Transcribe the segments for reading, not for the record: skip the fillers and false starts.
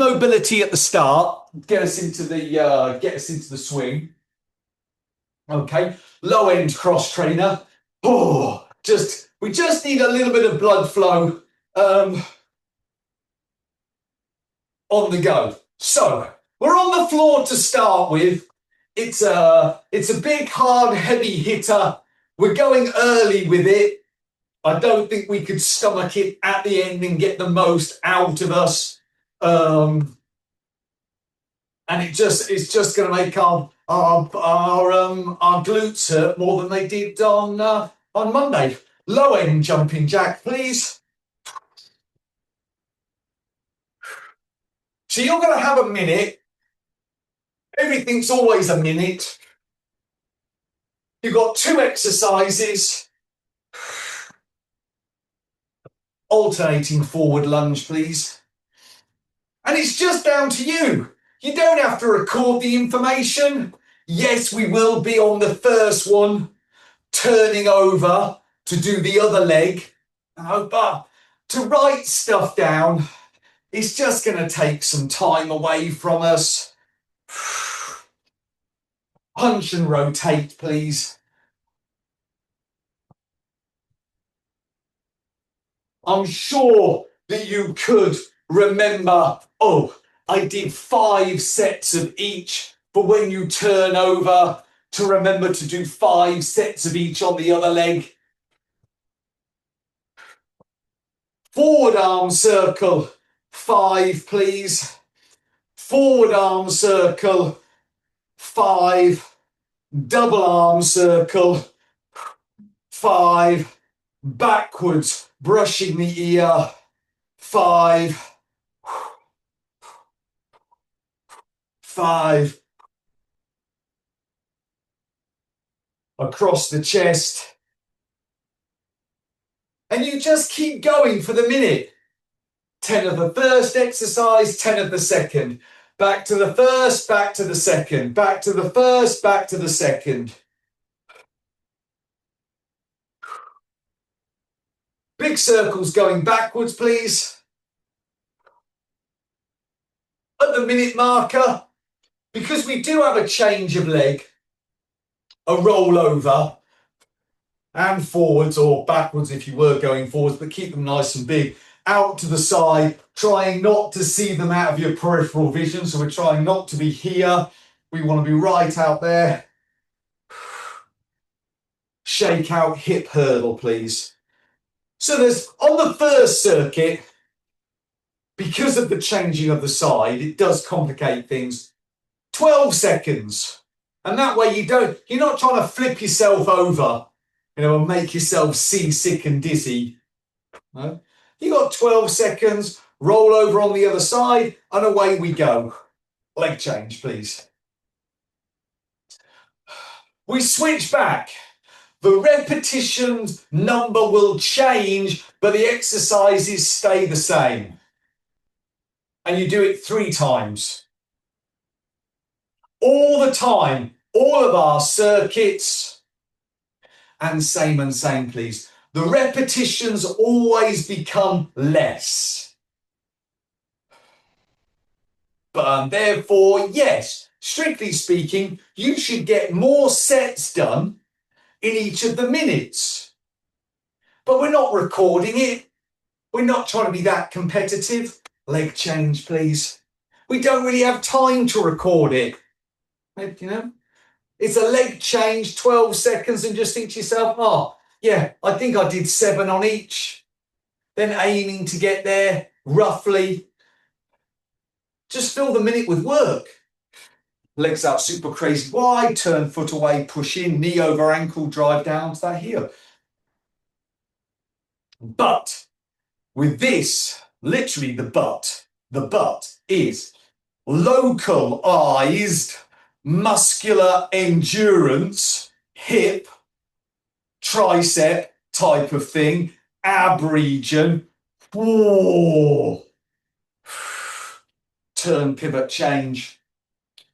of mobility at the start, get us into the swing. Okay, low end cross trainer. Oh, we just need a little bit of blood flow on the go. So we're on the floor to start with. It's a big, hard, heavy hitter. We're going early with it. I don't think we could stomach it at the end and get the most out of us. And it's just going to make our glutes hurt more than they did on Monday. Low end jumping jack, please. So you're going to have a minute. Everything's always a minute. You've got 2 exercises. Alternating forward lunge, please. And it's just down to you. You don't have to record the information. Yes, we will be on the first one, turning over to do the other leg. But to write stuff down, it's just going to take some time away from us. Punch and rotate, please. I'm sure that you could remember, I did 5 sets of each for when you turn over, to remember to do 5 sets of each on the other leg. Forward arm circle, 5, please. Forward arm circle, 5. Double arm circle, 5. Backwards, brushing the ear, 5. 5. Across the chest. And you just keep going for the minute. 10 of the first exercise, 10 of the second. Back to the first, back to the second. Back to the first, back to the second. Big circles going backwards, please. At the minute marker, because we do have a change of leg, a rollover, and forwards or backwards if you were going forwards, but keep them nice and big. Out to the side, trying not to see them out of your peripheral vision. So we're trying not to be here. We want to be right out there. Shake out hip hurdle, please. So there's, on the first circuit, because of the changing of the side, it does complicate things. 12 seconds. And that way you're not trying to flip yourself over, and make yourself seasick and dizzy. No? You got 12 seconds, roll over on the other side, and away we go. Leg change, please. We switch back. The repetitions number will change, but the exercises stay the same. And you do it 3 times. All the time, all of our circuits, and same, please. The repetitions always become less. But therefore, yes, strictly speaking, you should get more sets done in each of the minutes. But we're not recording it. We're not trying to be that competitive. Leg change, please. We don't really have time to record it. It's a leg change, 12 seconds, and just think to yourself, yeah, I think I did 7 on each. Then aiming to get there, roughly. Just fill the minute with work. Legs out super crazy wide, turn foot away, push in, knee over ankle, drive down to that heel. But with this, literally the butt is localized muscular endurance, hip, tricep type of thing, ab region. Whoa. Turn, pivot, change.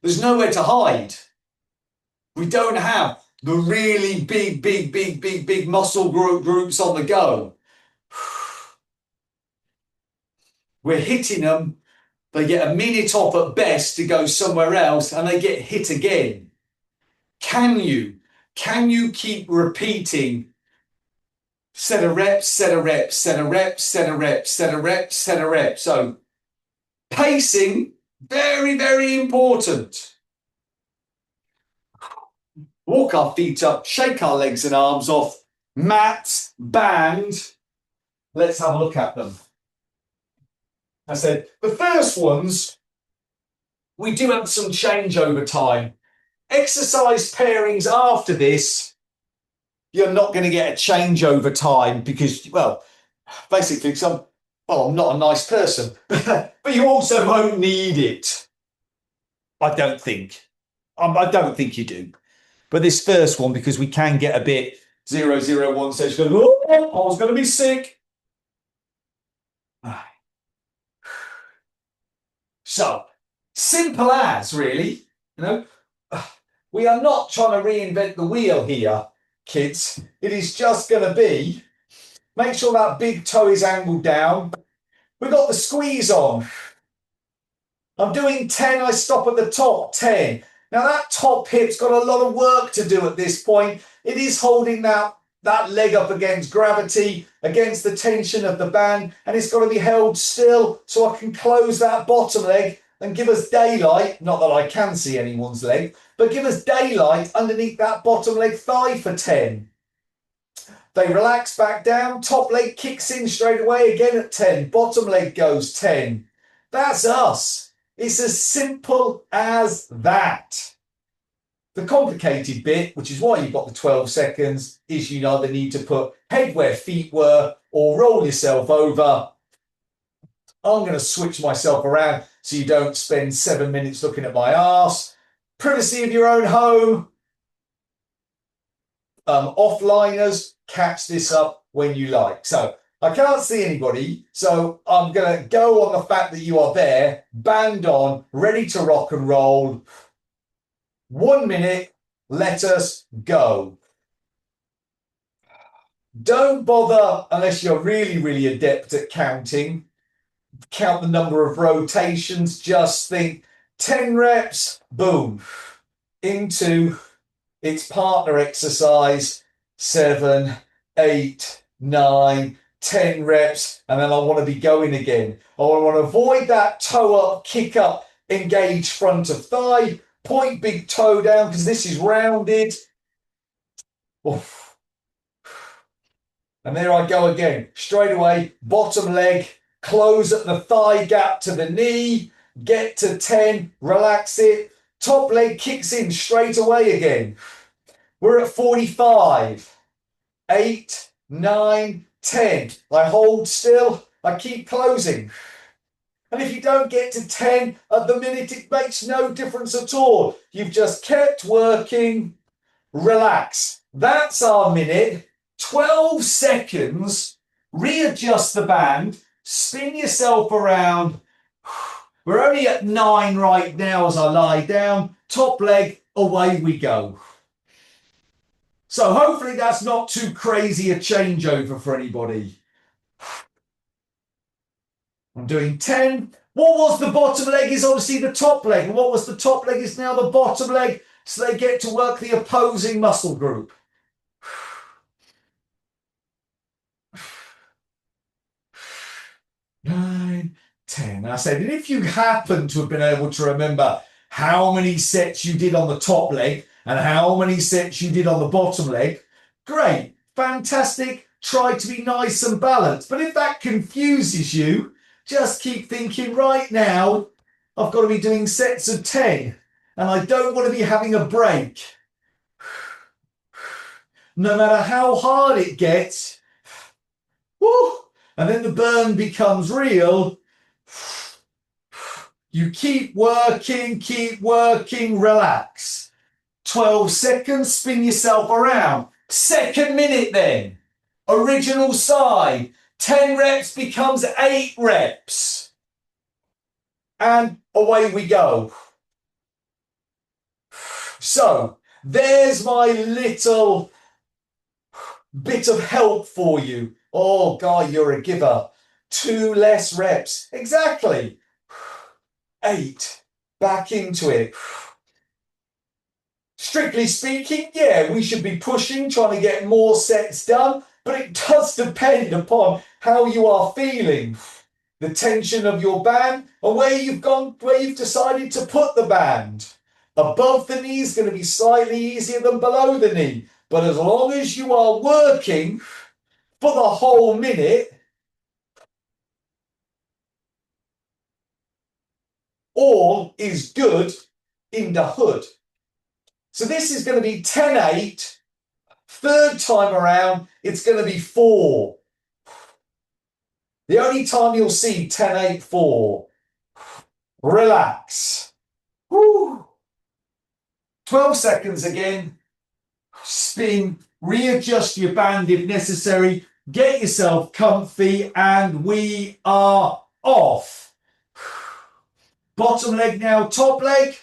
There's nowhere to hide. We don't have the really big muscle groups on the go. We're hitting them They get a minute off at best to go somewhere else and they get hit again. Can you keep repeating set of reps, set of reps, set of reps, set of reps, set of reps, set of reps? So pacing, very, very important. Walk our feet up, shake our legs and arms off, mat, band. Let's have a look at them. I said, the first ones, we do have some change over time. Exercise pairings after this, you're not going to get a change over time because, well, basically, I'm not a nice person, but you also won't need it. I don't think. I don't think you do. But this first one, because we can get a bit 001 says, oh, I was going to be sick. So, simple as, really, we are not trying to reinvent the wheel here, kids. It is just going to be, make sure that big toe is angled down. We've got the squeeze on. I'm doing 10, I stop at the top, 10. Now that top hip's got a lot of work to do at this point. It is holding that leg up against gravity, against the tension of the band, and it's got to be held still so I can close that bottom leg and give us daylight. Not that I can see anyone's leg, but give us daylight underneath that bottom leg thigh for 10. They relax back down, top leg kicks in straight away again at 10, bottom leg goes 10. That's us. It's as simple as that. The complicated bit, which is why you've got the 12 seconds, is you either need to put head where feet were or roll yourself over. I'm going to switch myself around so you don't spend 7 minutes looking at my arse. Privacy of your own home. Offliners, catch this up when you like. So I can't see anybody, so I'm going to go on the fact that you are there, band on, ready to rock and roll. 1 minute, let us go. Don't bother, unless you're really, really adept at counting, count the number of rotations. Just think 10 reps, boom, into its partner exercise, 7, 8, 9, 10 reps, and then I want to be going again. I want to avoid that toe up, kick up, engage front of thigh, point big toe down because this is rounded. Oof. And there I go again. Straight away, bottom leg, close at the thigh gap to the knee, get to 10, relax it. Top leg kicks in straight away again. We're at 45. 8, 9, 10. I hold still. I keep closing. And if you don't get to 10 at the minute, it makes no difference at all. You've just kept working. Relax. That's our minute. 12 seconds. Readjust the band. Spin yourself around. We're only at 9 right now as I lie down. Top leg, away we go. So hopefully that's not too crazy a changeover for anybody. I'm doing 10. What was the bottom leg is obviously the top leg. And what was the top leg is now the bottom leg. So they get to work the opposing muscle group. 9, 10. I said, and if you happen to have been able to remember how many sets you did on the top leg and how many sets you did on the bottom leg, great, fantastic. Try to be nice and balanced. But if that confuses you, just keep thinking right now, I've got to be doing sets of 10 and I don't want to be having a break. No matter how hard it gets, woo, and then the burn becomes real. You keep working, relax. 12 seconds, spin yourself around. Second minute then. Original side. 10 reps becomes 8 reps. And away we go. So, there's my little bit of help for you. Oh, Guy, you're a giver. 2 less reps. Exactly. 8. Back into it. Strictly speaking, yeah, we should be pushing, trying to get more sets done, but it does depend upon how you are feeling, the tension of your band, and where you've decided to put the band. Above the knee is going to be slightly easier than below the knee, but as long as you are working for the whole minute, all is good in the hood. So this is going to be 10-8. Third time around, it's going to be 4. The only time you'll see 10-8-4. Relax. Woo. 12 seconds again. Spin. Readjust your band if necessary. Get yourself comfy, and we are off. Bottom leg now, top leg.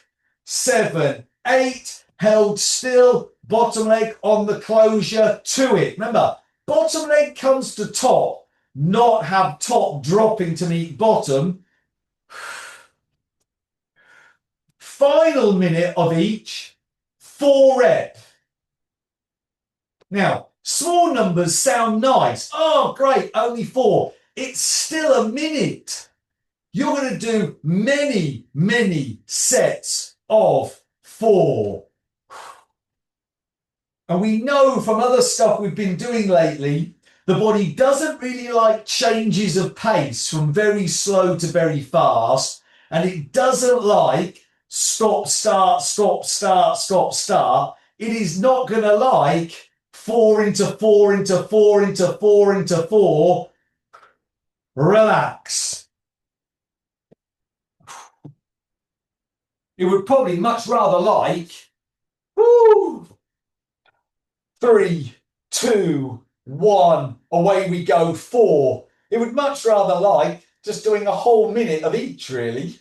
7, 8. Held still. Bottom leg on the closure to it. Remember, bottom leg comes to top, not have top dropping to meet bottom. Final minute of each, 4 rep. Now, small numbers sound nice. Oh, great, only 4. It's still a minute. You're going to do many, many sets of 4. And we know from other stuff we've been doing lately, the body doesn't really like changes of pace from very slow to very fast. And it doesn't like stop, start, stop, start, stop, start. It is not going to like 4 into 4 into 4 into 4 into 4. Relax. It would probably much rather like 3, 2, 1, away we go, 4. It would much rather like just doing a whole minute of each, really.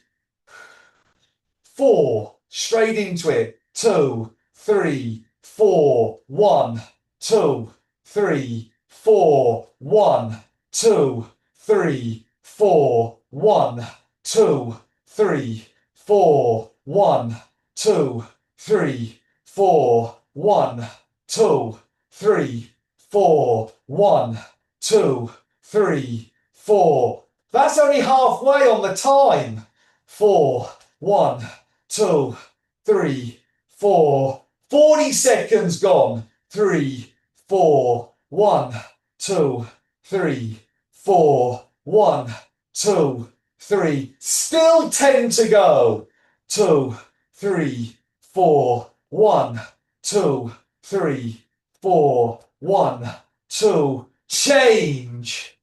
4, straight into it. 2, 3, 4, 1, 2, 3, 4, 1, 2, 3, 4, 1, 2, 3, 4, 1, 2, 3, 4, 1, 2, 3, 4, 1, 2, 3, 4. That's only halfway on the time. 4, 1, 2, 3, 4. 40 seconds gone. 3, 4, 1, 2, 3, 4, 1, 2, 3. Still 10 to go. 2, 3, 4, 1, 2, 3, 4, 1, 2. Change.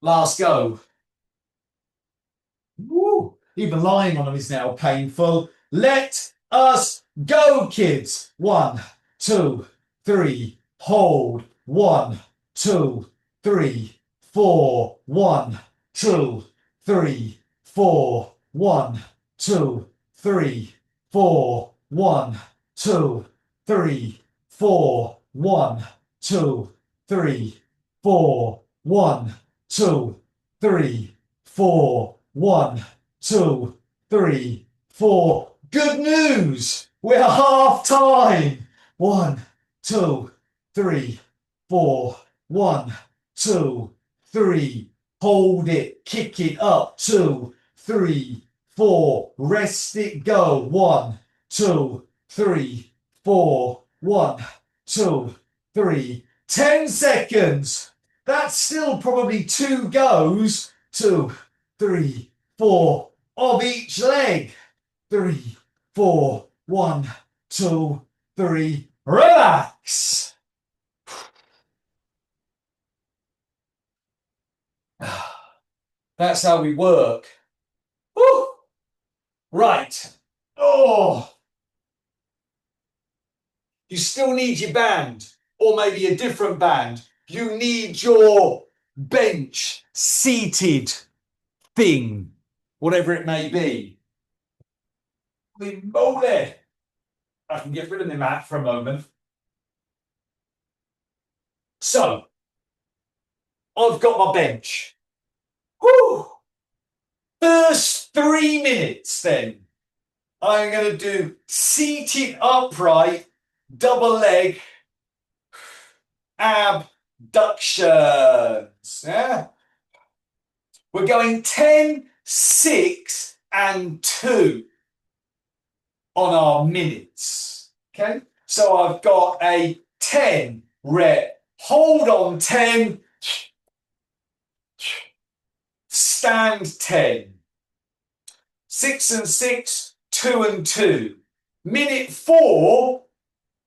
Last go. Woo. Even lying on them is now painful. Let us go, kids. 1, 2, 3. Hold. 1, 2, 3, 4. 1, 2, 3, 4. 1, 2, 3, 4. 1, 2, 3, 4. 1, 2, 3, 4. 1, 2, 3, 4. 1, 2, 3, 4. Good news! We're half time. 1, 2, 3, 4. 1, 2, 3. Hold it. Kick it up. 2, 3, 4. Rest it. Go. 1, 2, 3, 4. 1, 2, 3. 10 seconds. That's still probably 2 goes. 2, 3, 4 of each leg. 3, 4, 1, 2, 3. Relax. That's how we work. Woo. Right. Oh. You still need your band, or maybe a different band. You need your bench seated thing, whatever it may be. Holy moly! I can get rid of the mat for a moment. So, I've got my bench. Whew. First 3 minutes then. I'm going to do seated upright, double leg, abductions. Yeah? We're going 10, 6, and 2 on our minutes. Okay? So I've got a 10 rep. Hold on 10. Stand 10. 6 and 6, 2 and 2. Minute 4,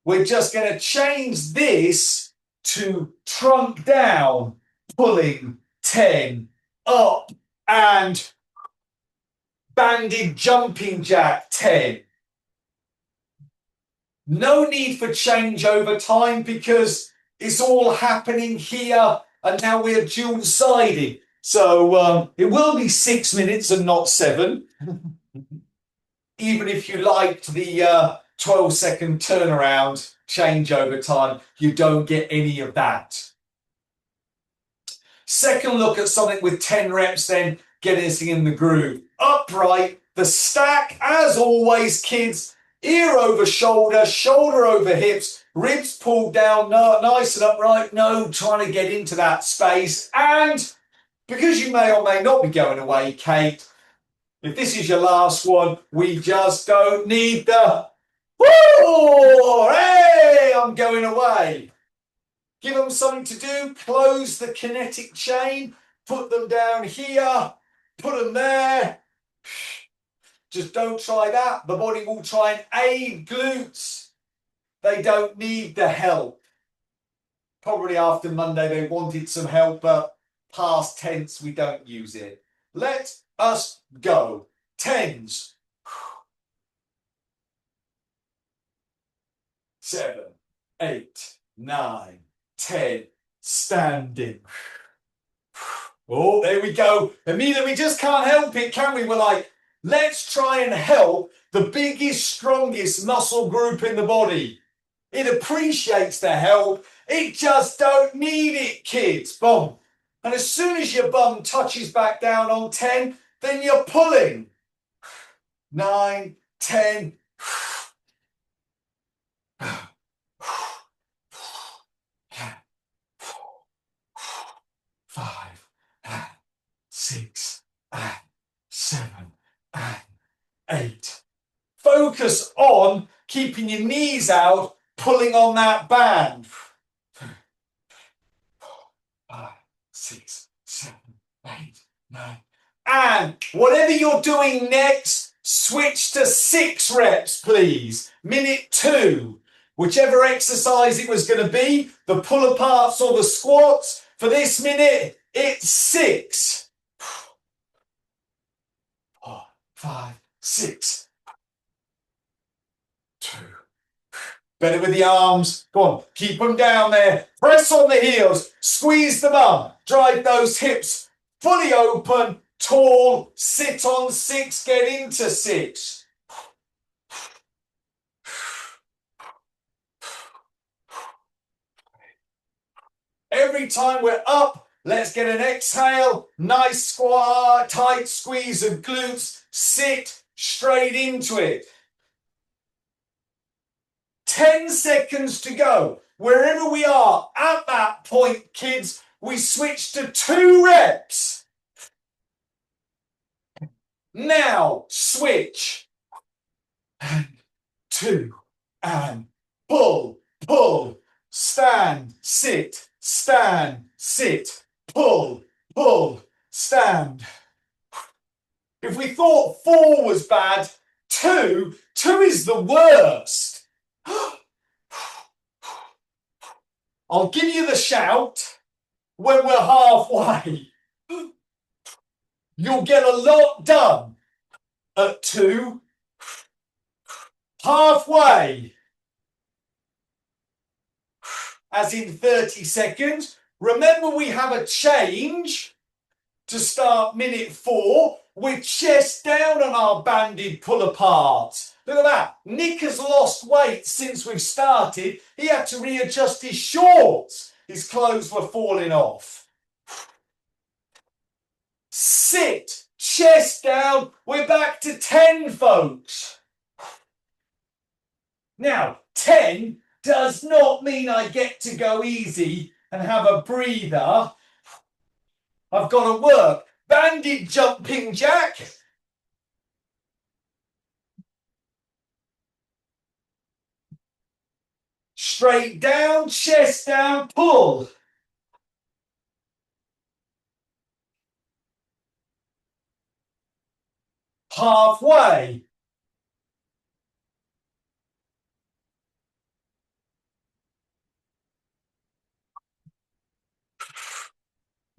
we're just going to change this to trunk down, pulling 10, up and banded jumping jack 10. No need for change over time because it's all happening here and now we're dual-sided. So it will be 6 minutes and not 7. Even if you liked the 12-second turnaround change over time, you don't get any of that. Second look at something with 10 reps then, getting us in the groove. Upright, the stack, as always, kids, ear over shoulder, shoulder over hips, ribs pulled down, nice and upright, no trying to get into that space. And because you may or may not be going away, Kate, if this is your last one, we just don't need the, woo, hey, I'm going away. Give them something to do, close the kinetic chain, put them down here, put them there. Just don't try that. The body will try and aid glutes. They don't need the help. Probably after Monday they wanted some help, but past tense we don't use it. Let us go. Tens. 7, 8, 9, 10. Standing. Oh, there we go. Immediately, we just can't help it, can we? We're like, let's try and help the biggest, strongest muscle group in the body. It appreciates the help. It just don't need it, kids. Boom. And as soon as your bum touches back down on 10, then you're pulling. 9, 10. 5, 6, 7, 8. Focus on keeping your knees out, pulling on that band. 5, 6, 7, 8, 9. And whatever you're doing next, switch to 6 reps, please. Minute 2. Whichever exercise it was going to be, the pull aparts or the squats, for this minute, it's 6. 4, 5, 6. 2. Better with the arms. Go on, keep them down there. Press on the heels, squeeze the bum, drive those hips fully open, tall, sit on 6, get into 6. Every time we're up, let's get an exhale, nice squat, tight squeeze of glutes, sit straight into it. 10 seconds to go. Wherever we are at that point, kids, we switch to 2 reps. Now, switch. And 2. And pull, pull, stand, sit, stand, sit, pull, pull, stand. If we thought 4 was bad, 2 is the worst. I'll give you the shout when we're halfway. You'll get a lot done at 2. Halfway, as in 30 seconds. Remember, we have a change to start minute 4 with chest down on our banded pull apart. Look at that. Nick has lost weight since we've started. He had to readjust his shorts. His clothes were falling off. sit, chest down. We're back to 10, folks. Now, 10 does not mean I get to go easy and have a breather. I've got to work. Banded jumping jack. Straight down, chest down, pull. Halfway.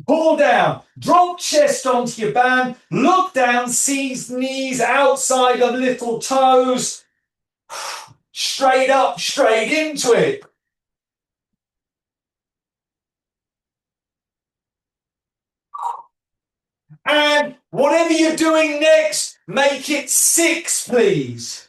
Pull down, drop chest onto your band, look down, seize knees outside of little toes. Straight up, straight into it. And whatever you're doing next, make it 6, please.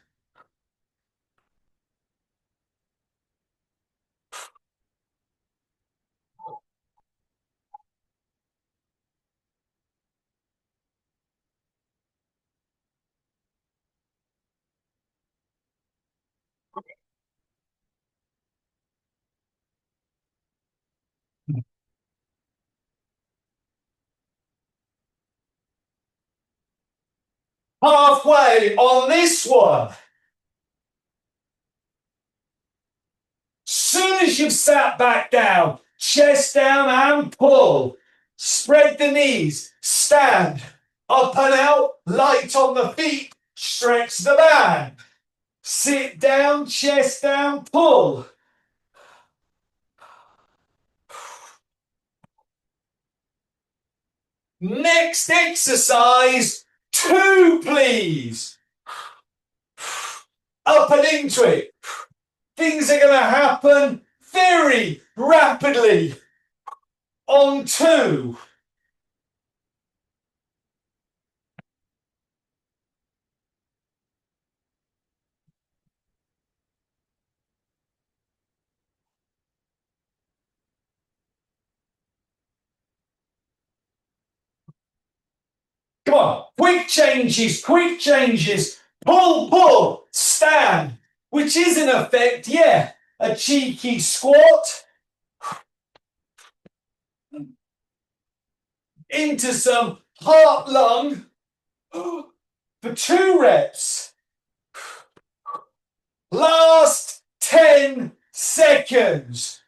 Halfway on this one. Soon as you've sat back down, chest down and pull. Spread the knees, stand, up and out, light on the feet, stretch the band. Sit down, chest down, pull. Next exercise, 2, please. Up and into it. Things are going to happen very rapidly. On 2. Come on, quick changes, quick changes. Pull, pull, stand, which is in effect, yeah, a cheeky squat. Into some heart lung for 2 reps. Last 10 seconds.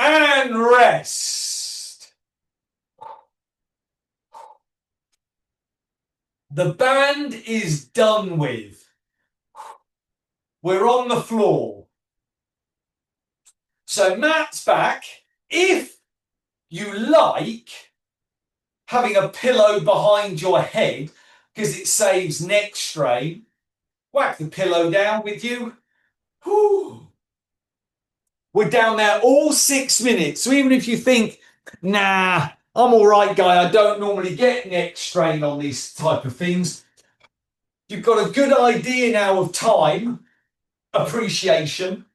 And rest. The band is done with. We're on the floor. So Matt's back. If you like having a pillow behind your head because it saves neck strain, whack the pillow down with you. Whew. We're down there all 6 minutes. So even if you think, nah, I'm all right, guy, I don't normally get neck strain on these type of things, you've got a good idea now of time, appreciation.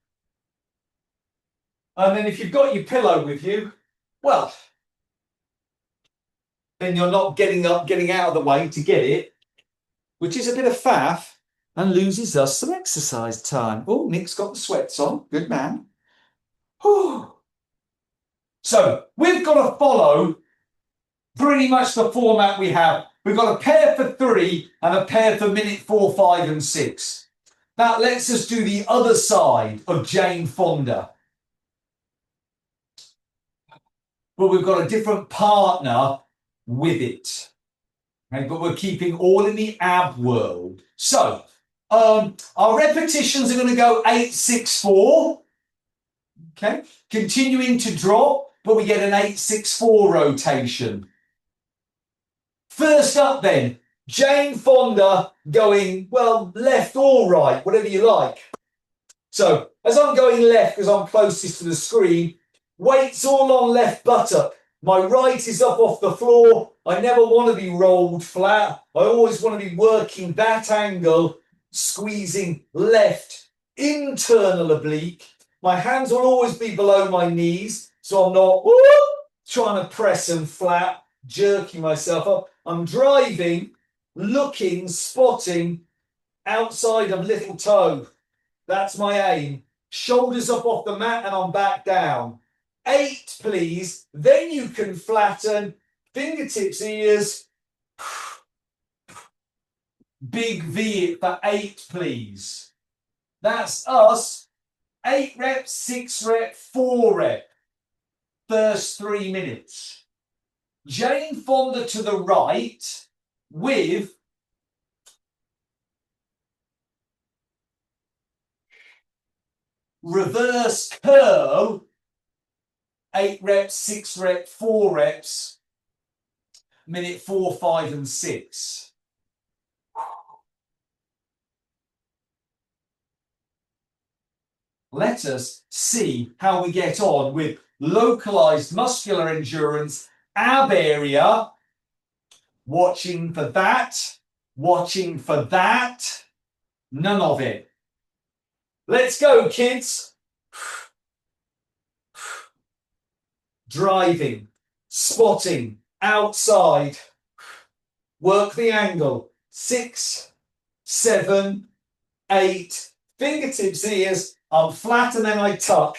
And then if you've got your pillow with you, well, then you're not getting up, getting out of the way to get it, which is a bit of faff and loses us some exercise time. Oh, Nick's got the sweats on. Good man. Whew. So we've got to follow pretty much the format we have. We've got a pair for 3 and a pair for minute 4, 5 and 6. That lets us do the other side of Jane Fonda. But we've got a different partner with it. Okay, but we're keeping all in the ab world. So our repetitions are going to go 8, 6, 4. Okay, continuing to drop, but we get an 8, 6, 4 rotation. First up then, Jane Fonda going, well, left or right, whatever you like. So as I'm going left, because I'm closest to the screen, weights all on left buttock. My right is up off the floor. I never want to be rolled flat. I always want to be working that angle, squeezing left internal oblique, My hands will always be below my knees, so I'm not trying to press and flap, jerking myself up. I'm driving, looking, spotting outside of little toe. That's my aim. Shoulders up off the mat and I'm back down. 8, please. Then you can flatten, fingertips, ears. Big V for 8, please. That's us. 8 reps, 6 rep, 4 rep. First 3 minutes. Jane Fonda to the right with reverse curl. 8 reps, 6 reps, 4 reps. Minute 4, 5, and 6. Let us see how we get on with localized muscular endurance, ab area. Watching for that, watching for that. None of it. Let's go, kids. Driving, spotting, outside. Work the angle. 6, 7, 8. Fingertips, ears. I'm flat and then I tuck.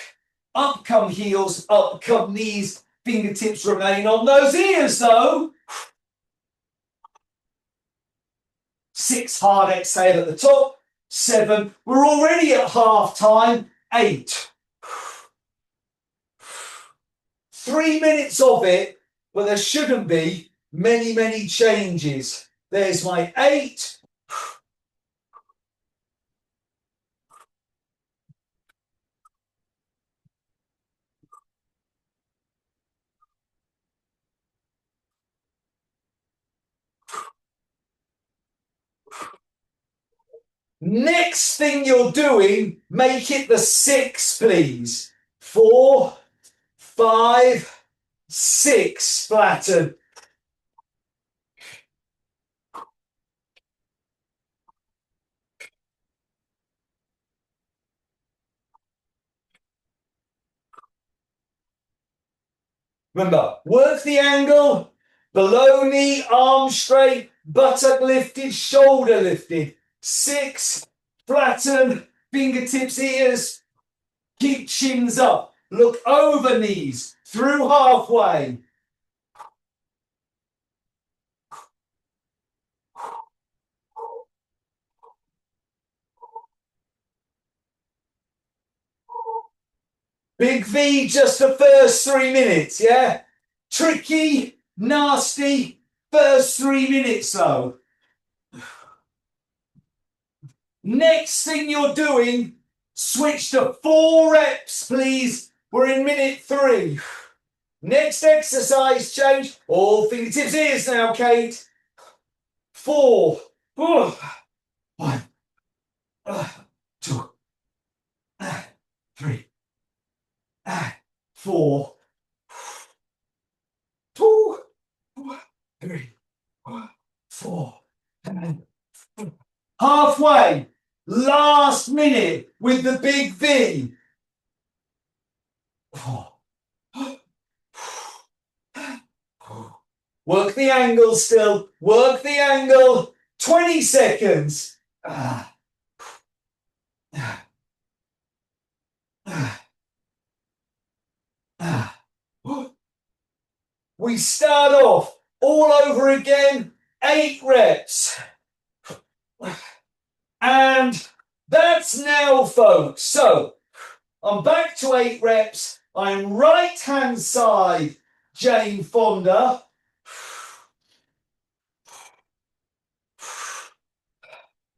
Up come heels, up come knees. Fingertips remain on those ears though. 6, hard exhale at the top. 7, we're already at half time. 8. 3 minutes of it, but there shouldn't be many changes. There's my 8. Next thing you're doing, make it the 6, please. 4, 5, 6. Flatten. Remember, work the angle. Below knee, arm straight, buttock lifted, shoulder lifted. 6, flatten, fingertips, ears. Keep chins up. Look over knees, through halfway. Big V just the first 3 minutes, yeah? Tricky, nasty, first 3 minutes though. Next thing you're doing, switch to 4 reps, please. We're in minute 3. Next exercise change. All fingertips, ears now, Kate. 4. 1, 2, 3, 4. 2, 3, 4. Halfway. Last minute with the big V. Work the angle still. Work the angle. 20 seconds. We start off all over again. 8 reps. And that's now, folks. So I'm back to 8 reps. I'm right hand side, Jane Fonda.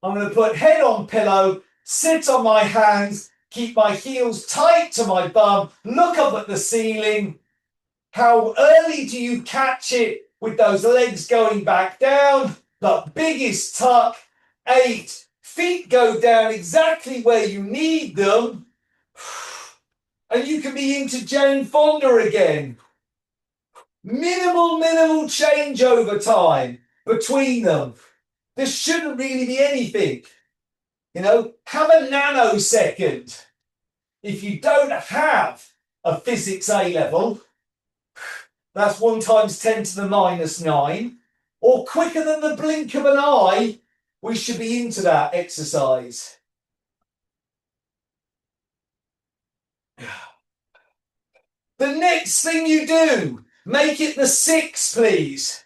I'm going to put head on pillow, sit on my hands, keep my heels tight to my bum, look up at the ceiling. How early do you catch it with those legs going back down? The biggest tuck. 8. Feet go down exactly where you need them. And you can be into Jane Fonda again. Minimal change over time between them. There shouldn't really be anything. You know, have a nanosecond. if you don't have a physics A level, that's 1 times 10 to the minus 9, or quicker than the blink of an eye, we should be into that exercise. The next thing you do, make it the 6, please.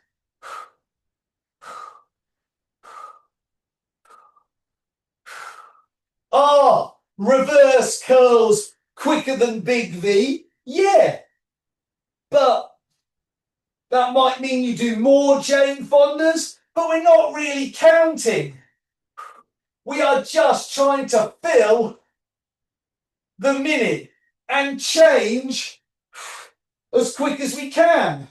Reverse curls quicker than big V. Yeah, but that might mean you do more Jane Fondas, but we're not really counting. We are just trying to fill the minute and change as quick as we can.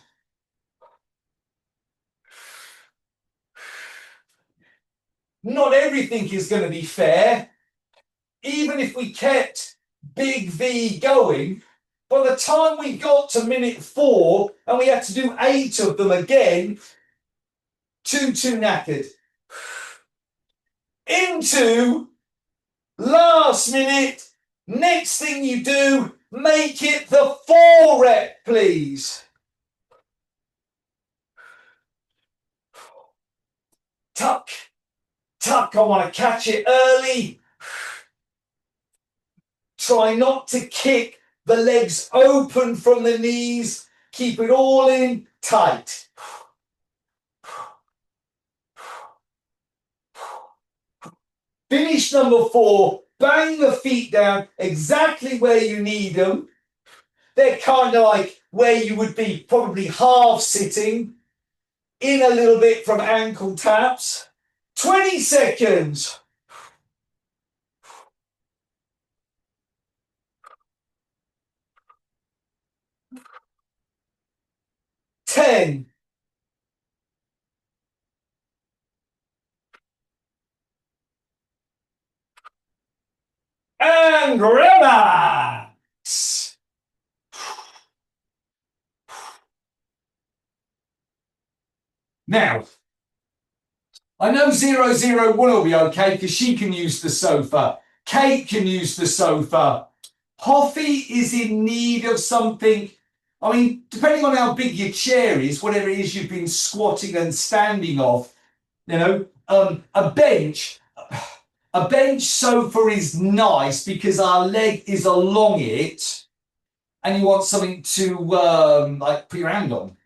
Not everything is going to be fair. Even if we kept big V going, by the time we got to minute 4 and we had to do 8 of them again, too knackered. Into last minute, next thing you do, make it the 4 rep, please. Tuck, tuck, I want to catch it early. Try not to kick the legs open from the knees. Keep it all in tight. Finish number 4. Bang the feet down exactly where you need them. They're kind of like where you would be probably half sitting, in a little bit from ankle taps. 20 seconds. 10. And relax. Now, I know 001 will be okay because she can use the sofa. Kate can use the sofa. Hoffy is in need of something. I mean, depending on how big your chair is, whatever it is you've been squatting and standing off, you know, a bench sofa is nice because our leg is along it and you want something to like put your hand on.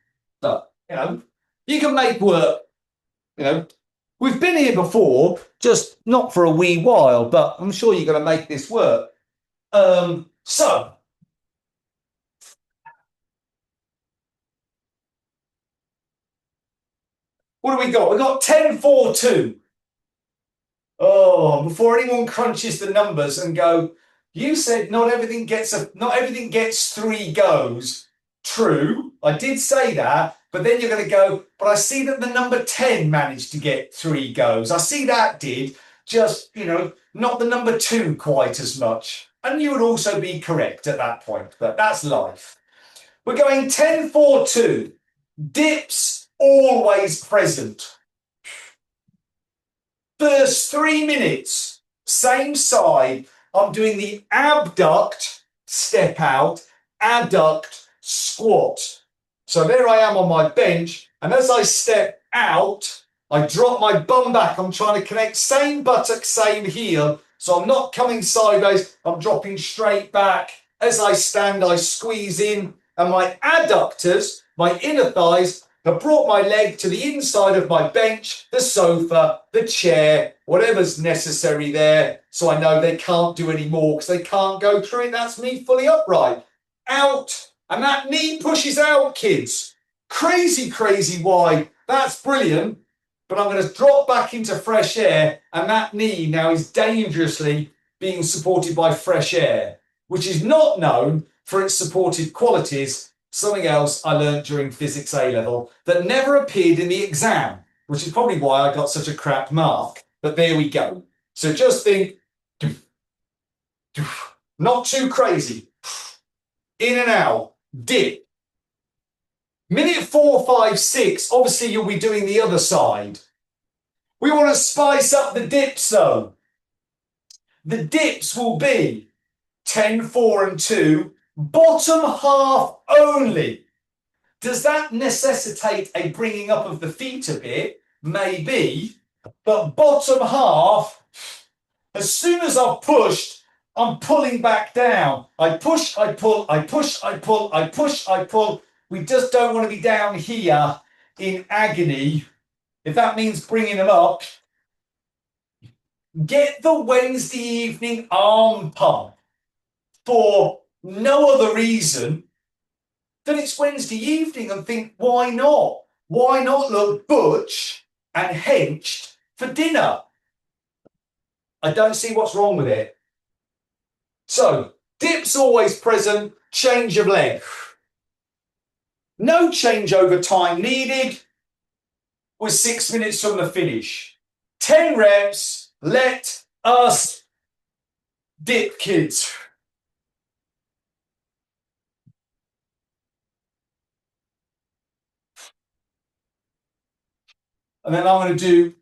But, you know, you can make work, you know. We've been here before, just not for a wee while, but I'm sure you're going to make this work. So, what do we got? We've got 10, 4, 2. Oh, before anyone crunches the numbers and go, you said not everything gets 3 goes. True, I did say that, but then you're going to go, but I see that the number 10 managed to get 3 goes. I see that did, just, you know, not the number 2 quite as much. And you would also be correct at that point, but that's life. We're going 10, 4, 2. Dips always present. First 3 minutes, same side. I'm doing the abduct, step out, adduct, squat. So there I am on my bench, and as I step out, I drop my bum back. I'm trying to connect same buttock, same heel. So I'm not coming sideways, I'm dropping straight back. As I stand, I squeeze in, and my adductors, my inner thighs, have brought my leg to the inside of my bench, the sofa, the chair, whatever's necessary there. So I know they can't do any more because they can't go through it. That's me fully upright. Out. And that knee pushes out, kids. Crazy, crazy wide. That's brilliant. But I'm going to drop back into fresh air. And that knee now is dangerously being supported by fresh air, which is not known for its supportive qualities. Something else I learned during physics A level that never appeared in the exam, which is probably why I got such a crap mark. But there we go. So just think, not too crazy. In and out, dip. Minute 4, 5, 6, obviously you'll be doing the other side. We want to spice up the dips though. The dips will be 10, 4 and 2, bottom half only. Does that necessitate a bringing up of the feet a bit? Maybe, but bottom half, as soon as I've pushed, I'm pulling back down. I push, I pull, I push, I pull, I push, I pull. We just don't want to be down here in agony. If that means bringing them up, get the Wednesday evening arm pump for no other reason than it's Wednesday evening and think, why not? Why not look butch and henched for dinner? I don't see what's wrong with it. So, dips always present, change of leg. No changeover time needed. We're 6 minutes from the finish. 10 reps, let us dip, kids. And then I'm going to do,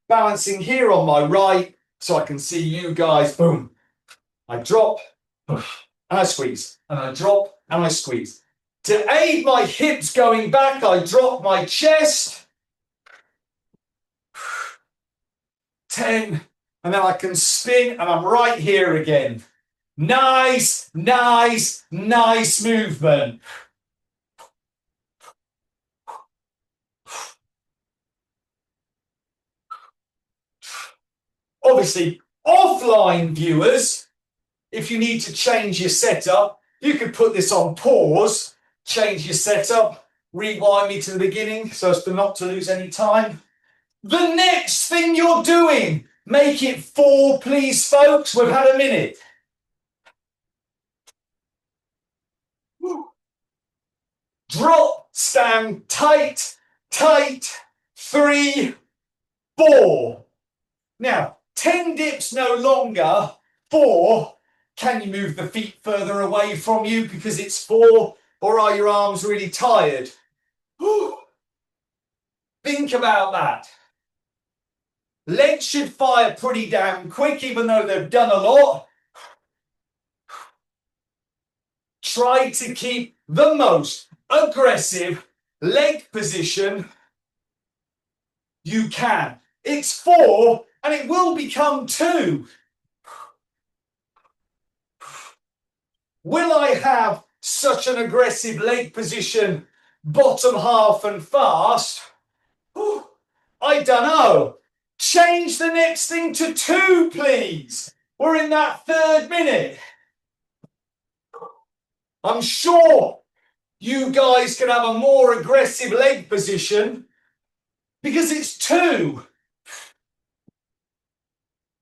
balancing here on my right so I can see you guys. Boom. I drop, and I squeeze, and I drop, and I squeeze. To aid my hips going back, I drop my chest. 10, and then I can spin, and I'm right here again. Nice, nice, nice movement. Obviously, offline viewers, if you need to change your setup, you could put this on pause, change your setup, rewind me to the beginning so as to not to lose any time. The next thing you're doing, make it 4, please, folks. We've had a minute. Drop, stand, tight, tight, 3, 4. Now, 10 dips no longer, 4. Can you move the feet further away from you because it's 4, or are your arms really tired? Think about that. Legs should fire pretty damn quick, even though they've done a lot. Try to keep the most aggressive leg position you can. It's 4, and it will become 2. Will I have such an aggressive leg position, bottom half and fast? I don't know. Change the next thing to 2, please. We're in that 3rd minute. I'm sure you guys can have a more aggressive leg position because it's 2.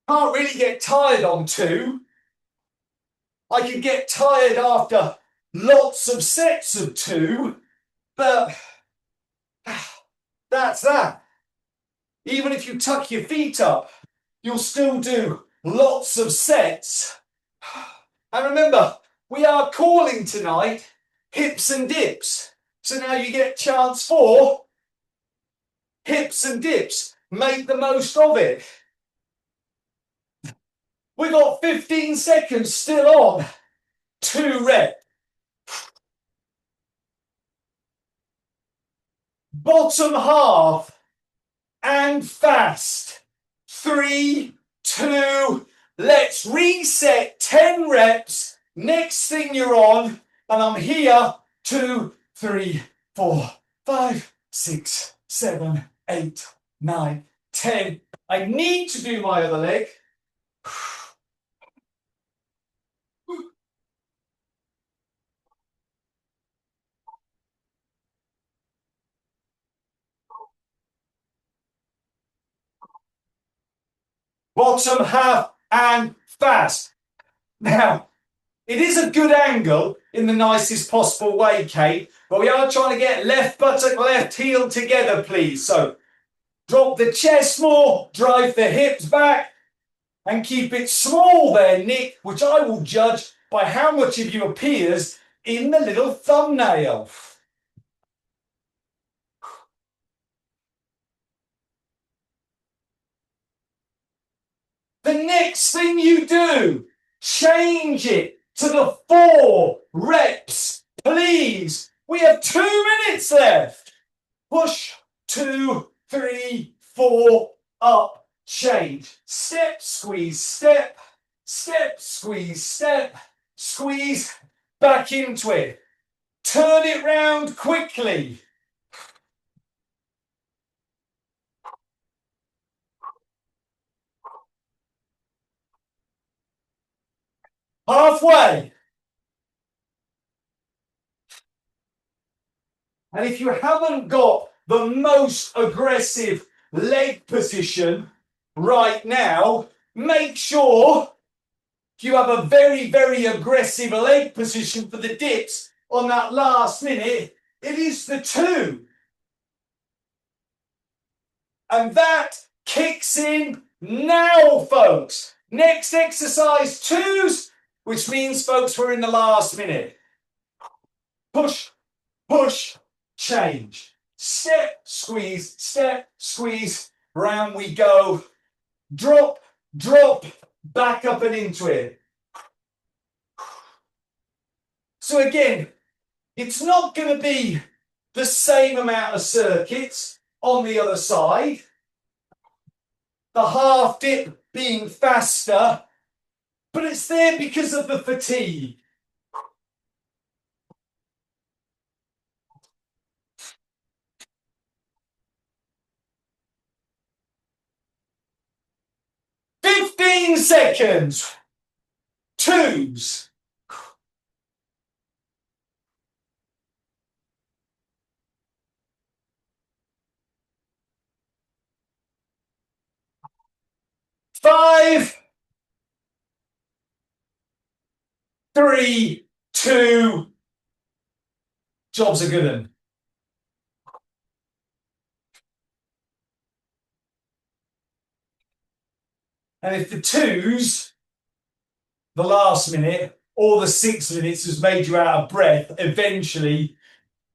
Can't really get tired on 2. I can get tired after lots of sets of 2, but that's that. Even if you tuck your feet up, you'll still do lots of sets. And remember, we are calling tonight hips and dips. So now you get chance for hips and dips. Make the most of it. We got 15 seconds still on. 2 reps. Bottom half and fast. 3, 2, let's reset 10 reps. Next thing you're on, and I'm here. 2, 3, 4, 5, 6, 7, 8, 9, 10. I need to do my other leg. Bottom half and fast. Now, it is a good angle in the nicest possible way, Kate, but we are trying to get left buttock, left heel together, please. So drop the chest more, drive the hips back, and keep it small there, Nick, which I will judge by how much of you appears in the little thumbnail. The next thing you do, Change it to the 4 reps, please. We have 2 minutes left. Push, 2, 3, 4, up, change. Step, squeeze, step, step, squeeze, step, squeeze, back into it. Turn it round quickly. Halfway. And if you haven't got the most aggressive leg position right now, make sure you have a very, very aggressive leg position for the dips on that last minute. It is the 2. And that kicks in now, folks. Next exercise, 2s, which means, folks, we're in the last minute. Push, push, change. Step, squeeze, round we go. Drop, drop, back up and into it. So again, it's not going to be the same amount of circuits on the other side. The half dip being faster, but it's there because of the fatigue. "15 seconds. 2s. Five, 3, 2. Job's a good one. And if the 2s, the last minute, or the 6 minutes has made you out of breath, eventually,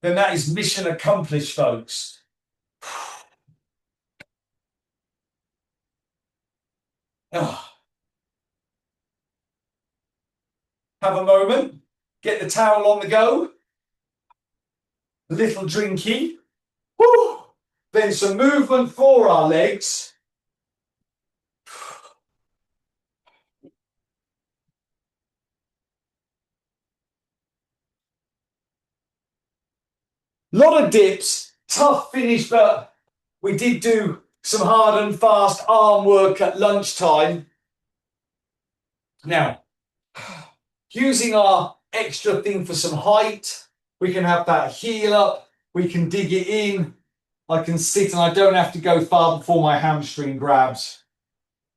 then that is mission accomplished, folks. Oh. Have a moment, get the towel on the go, little drinky. Woo. Then some movement for our legs. Lot of dips, tough finish, but we did do some hard and fast arm work at lunchtime. Now, using our extra thing for some height, we can have that heel up, we can dig it in, I can sit and I don't have to go far before my hamstring grabs.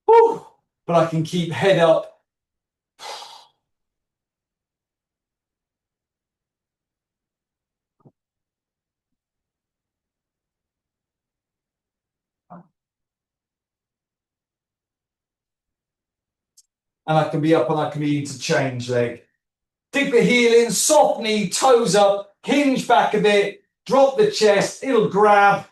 Woo! But I can keep head up. And I can be up and I can be into change leg. Dig the heel in, soft knee, toes up, hinge back a bit, drop the chest, it'll grab.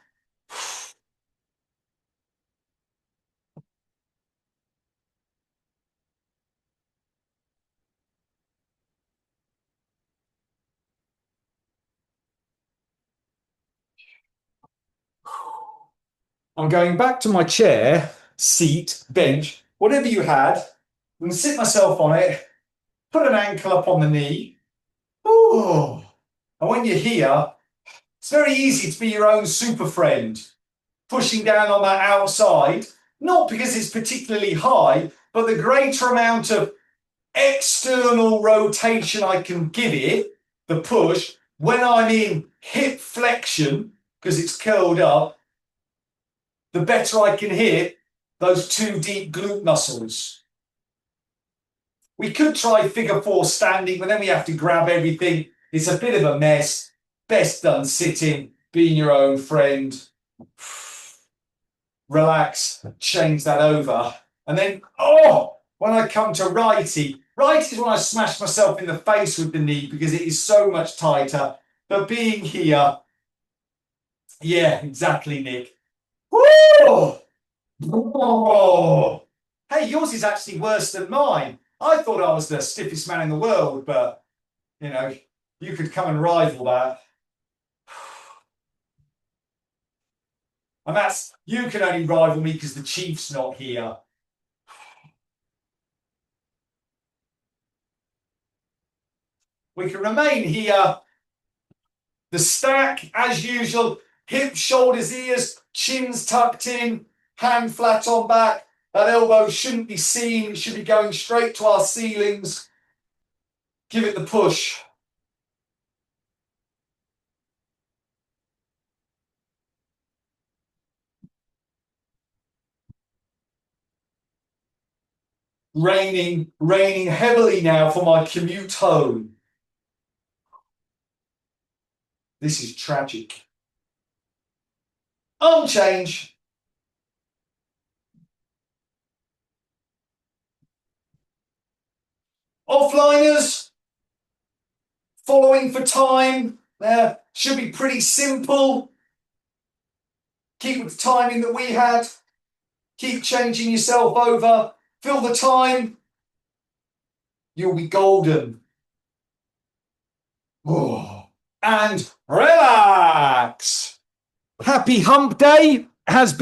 I'm going back to my chair, seat, bench, whatever you had. I'm going to sit myself on it, put an ankle up on the knee. Ooh. And when you're here, it's very easy to be your own super friend, pushing down on that outside, not because it's particularly high, but the greater amount of external rotation I can give it, the push, when I'm in hip flexion, because it's curled up, the better I can hit those 2 deep glute muscles. We could try figure 4 standing, but then we have to grab everything. It's a bit of a mess. Best done sitting, being your own friend. Relax, change that over. And then, when I come to righty, right is when I smash myself in the face with the knee because it is so much tighter. But being here, yeah, exactly, Nick. Woo! Oh. Hey, yours is actually worse than mine. I thought I was the stiffest man in the world, but, you know, you could come and rival that. And that's, you can only rival me because the chief's not here. We can remain here. The stack, as usual, hips, shoulders, ears, chins tucked in, hand flat on back. That elbow shouldn't be seen. It should be going straight to our ceilings. Give it the push. Raining heavily now for my commute home. This is tragic. Arm change. Offliners. Following for time. Should be pretty simple. Keep with the timing that we had. Keep changing yourself over. Fill the time. You'll be golden. Oh. And relax. Happy Hump Day has been